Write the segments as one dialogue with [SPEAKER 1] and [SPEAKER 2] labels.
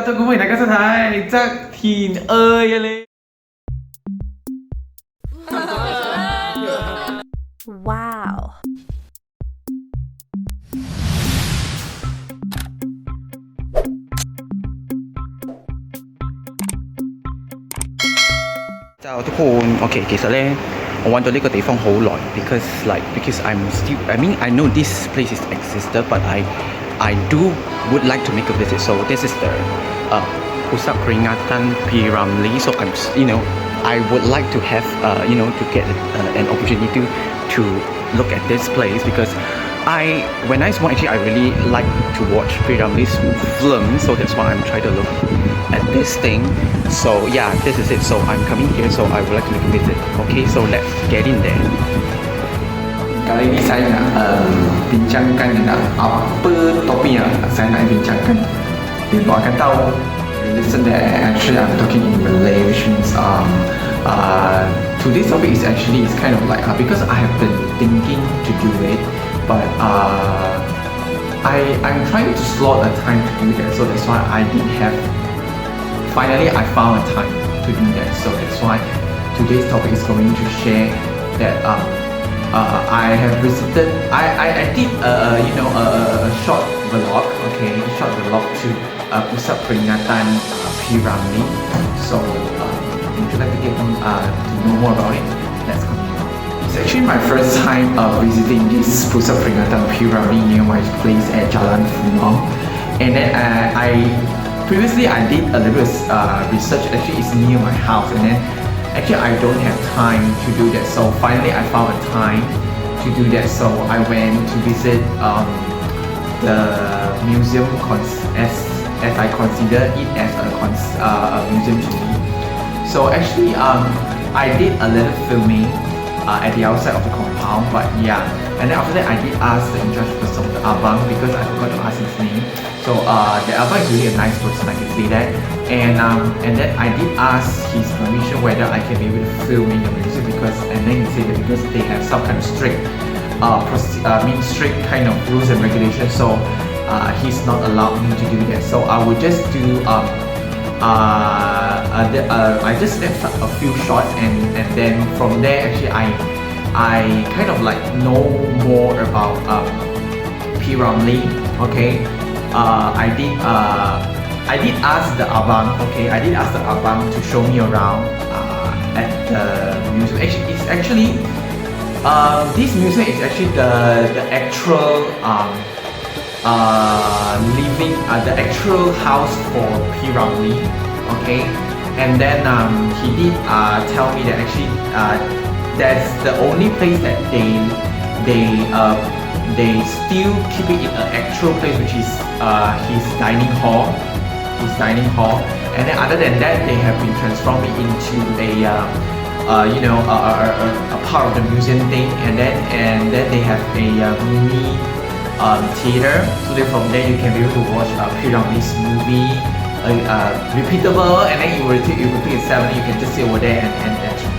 [SPEAKER 1] chào tôi quý vị đang có thái chắc thìn ơi lên
[SPEAKER 2] Wow.
[SPEAKER 3] Chào ทุกคนโอเค其實咧我揾咗呢個地方好耐 because I'm still I mean I know this place is existed but I do would like to make a visit so this is the Pusat Peringatan P.Ramlee so I'm I would like to have to get an opportunity to look at this place because when I small actually I really like to watch P.Ramlee's film so that's why I'm trying to look at this thing so yeah this is it so I'm coming here so I would like to make a visit okay so let's get in there
[SPEAKER 1] kali ini saya nak bincangkan tentang apa topik yang saya nak bincangkan biar kau akan tahu listen that actually I'm talking in Malay which means today's topic is actually it's kind of like because I have been thinking to do it but I'm trying to slot a time to do that so that's why I did have finally I found a time to do that so that's why today's topic is going to share that I have visited I did a short vlog okay a short vlog to Pusat Peringatan P.Ramlee so would you like to get to know more about it let's continue it's actually my first time visiting this Pusat Peringatan P.Ramlee near my place at Jalan Fumong and then previously I did a little bit research actually it's near my house and then actually I don't have time to do that so finally I found a time to do that so I went to visit the museum as I consider it as a museum to me so actually I did a little filming at the outside of the compound but yeah and then after that I did ask the in charge person the abang because I forgot to ask his name so the abang is really a nice person I can say that and then I did ask his permission whether I can be able to film in the museum because and then he said that because they have some kind of strict strict kind of rules and regulations so he's not allowed me to do that so I would just do I just snapped a few shots and then from there actually I kind of like know more about P.Ramlee okay I did ask the abang okay I did ask the abang to show me around at the museum it's actually this museum is actually the actual living the actual house for P.Ramlee okay and then he did tell me that actually that's the only place that they still keep it in an actual place which is his dining hall and then other than that they have been transformed it into a part of the museum thing and then they have a mini theater so then from there you can be able to watch P.Ramlee's movie repeatable and then you repeat yourself and you can just sit over there and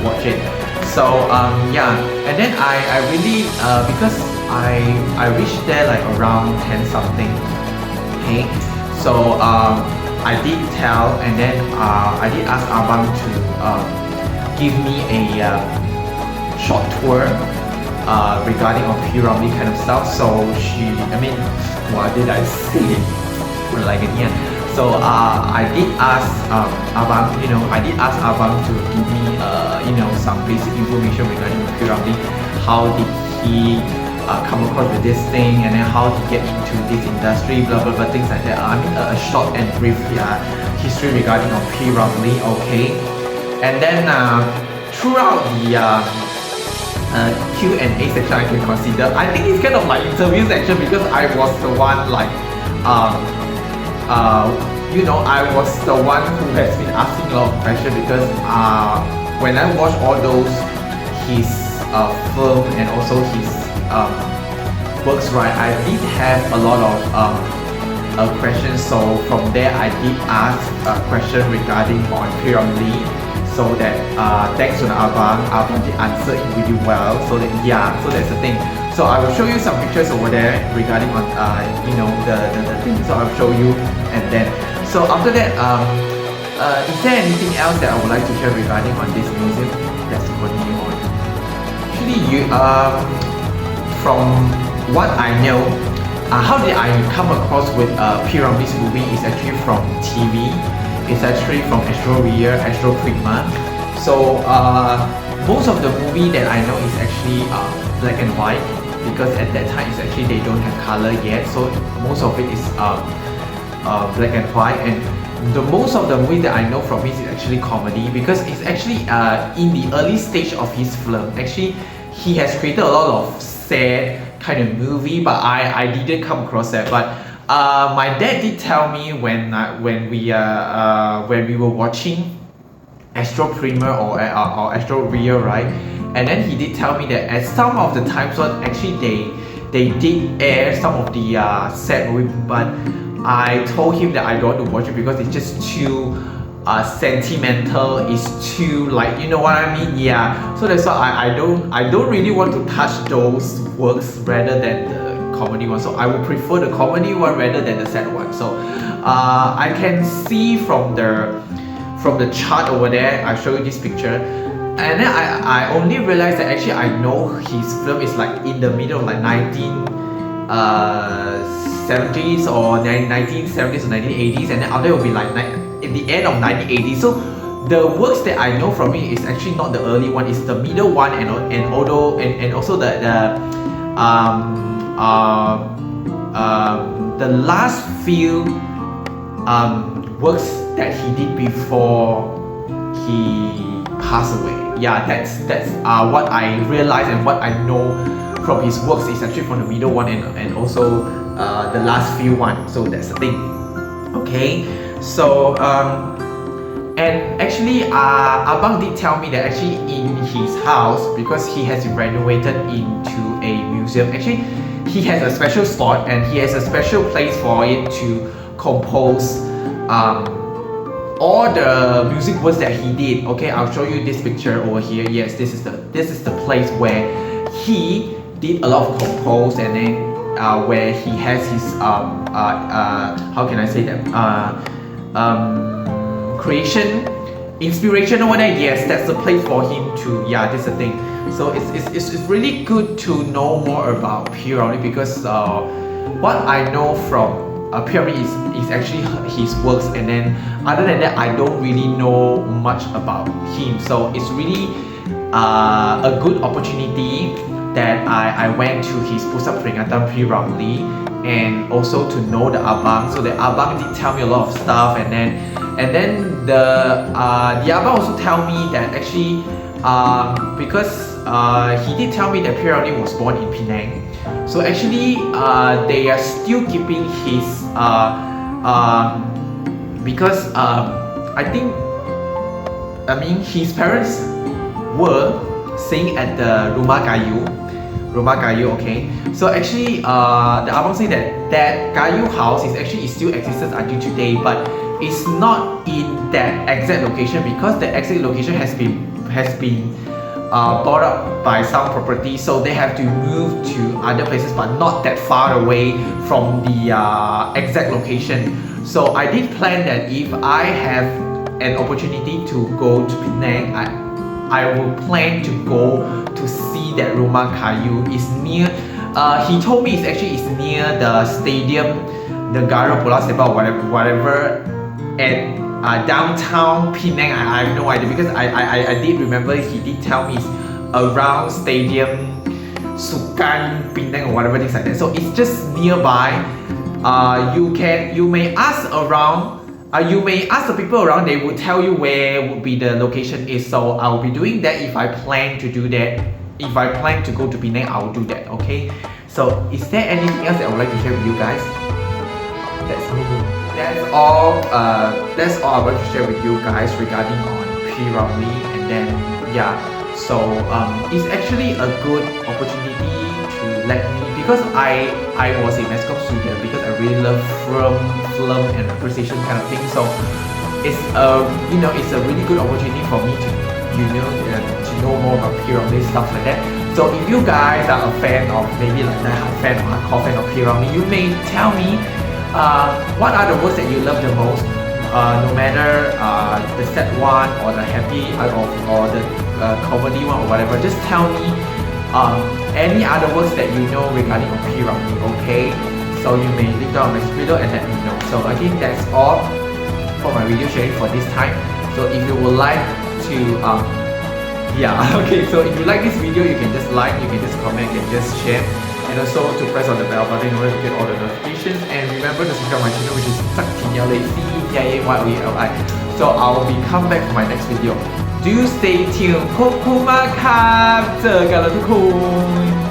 [SPEAKER 1] watch it so yeah and then I really because I reached there like around 10 something okay so I did tell and then I did ask abang to give me a short tour regarding on P.Ramlee kind of stuff so what did I say like again so I did ask abang to give me some basic information regarding P.Ramlee how did he come across with this thing and then how to get into this industry blah blah blah things like that a short and brief history regarding on P.Ramlee okay and then throughout the Q&A section I can consider I think it's kind of like interview section because I was the one like I was the one who has been asking a lot of questions because when I watch all those his film and also his works right I did have a lot of questions so from there I did ask a question regarding on P.Ramlee so that thanks to the abang did answer it really well so that so that's the thing so I will show you some pictures over there regarding on the thing so I'll show you and then So after that, is there anything else that I would like to share regarding on this museum? Let's continue on. Actually, from what I know, how did I come across with P.Ramlee's movie is actually from TV. It's actually from Astro Ria, Astro Prima. So most of the movie that I know is actually black and white because at that time it's actually they don't have color yet. So most of it is black and white, and the most of the movie that I know from him is actually comedy because it's actually in the early stage of his film. Actually, he has created a lot of sad kind of movie, but I didn't come across that. But my dad did tell me when we were watching Astro Prima or Astro Ria, right? And then he did tell me that at some of the times, so actually they did air some of the sad movie, but I told him that I don't want to watch it because it's just too sentimental. It's too, like, you know what I mean? Yeah. So that's why I don't really want to touch those works rather than the comedy one. So I would prefer the comedy one rather than the sad one. So I can see from the chart over there. I show you this picture, and then I only realized that actually I know his film is like in the middle of like 1970s or 1970s or 1980s, and then after it will be like in the end of 1980s. So the works that I know from it is actually not the early one, it's the middle one, and also the last few works that he did before he passed away. Yeah, that's what I realized, and what I know from his works is actually from the middle one and also the last few one. So that's the thing. Okay, so and actually Abang did tell me that actually in his house, because he has renovated into a museum, actually he has a special spot and he has a special place for it to compose all the music works that he did. Okay, I'll show you this picture over here. Yes, this is the place where he did a lot of compose, and then where he has his how can I say that creation, inspiration over there. Yes, that's the place for him to. Yeah, that's the thing. So it's really good to know more about P.Ramlee because what I know from P.Ramlee is actually his works, and then other than that I don't really know much about him. So it's really a good opportunity that I went to his Pusat Peringatan P.Ramlee, and also to know the Abang. So the Abang did tell me a lot of stuff, and then the Abang also tell me that actually because he did tell me that P.Ramlee was born in Penang. So actually they are still keeping his because I mean his parents were staying at the Rumah Kayu, okay. So actually the Abang said that Kayu house is still exists until today, but it's not in that exact location because the exact location has been bought up by some property, so they have to move to other places, but not that far away from the exact location. So I did plan that if I have an opportunity to go to Penang, I will plan to go to see that Rumah Kayu. Is near. He told me it's near the stadium, the Negara Pulau Sepang, whatever, at downtown Penang. I have no idea because I did remember he did tell me it's around Stadium Sukan Penang or whatever things like that. So it's just nearby. You may ask around. You may ask the people around, they will tell you where would be the location is. So I will be doing that if I plan to do that. If I plan to go to Penang, I will do that. Okay. So is there anything else that I would like to share with you guys? That's all. That's all I want to share with you guys regarding on P.Ramlee. And then yeah. So it's actually a good opportunity to let me, because I was a mass comm student, because I really love film and appreciation kind of thing. So it's it's a really good opportunity for me to to know more about P.Ramlee, stuff like that. So if you guys are a fan of, maybe like a fan or hardcore fan of P.Ramlee, you may tell me what are the works that you love the most. no matter the sad one or the happy or the comedy one or whatever, just tell me any other works that you know regarding P.Ramlee, okay? So you may leave down my video and let me know. So again, that's all for my video sharing for this time. So if you would like to okay, so if you like this video, you can just like, you can just comment, you can just share, and also to press on the bell button in order to get all the notifications. And remember to subscribe my channel, which is Ce Tian You Li, CETIAYOULI. So I will be come back for my next video. Do stay tuned. ขอบคุณมากครับเจอกันแล้วทุกคน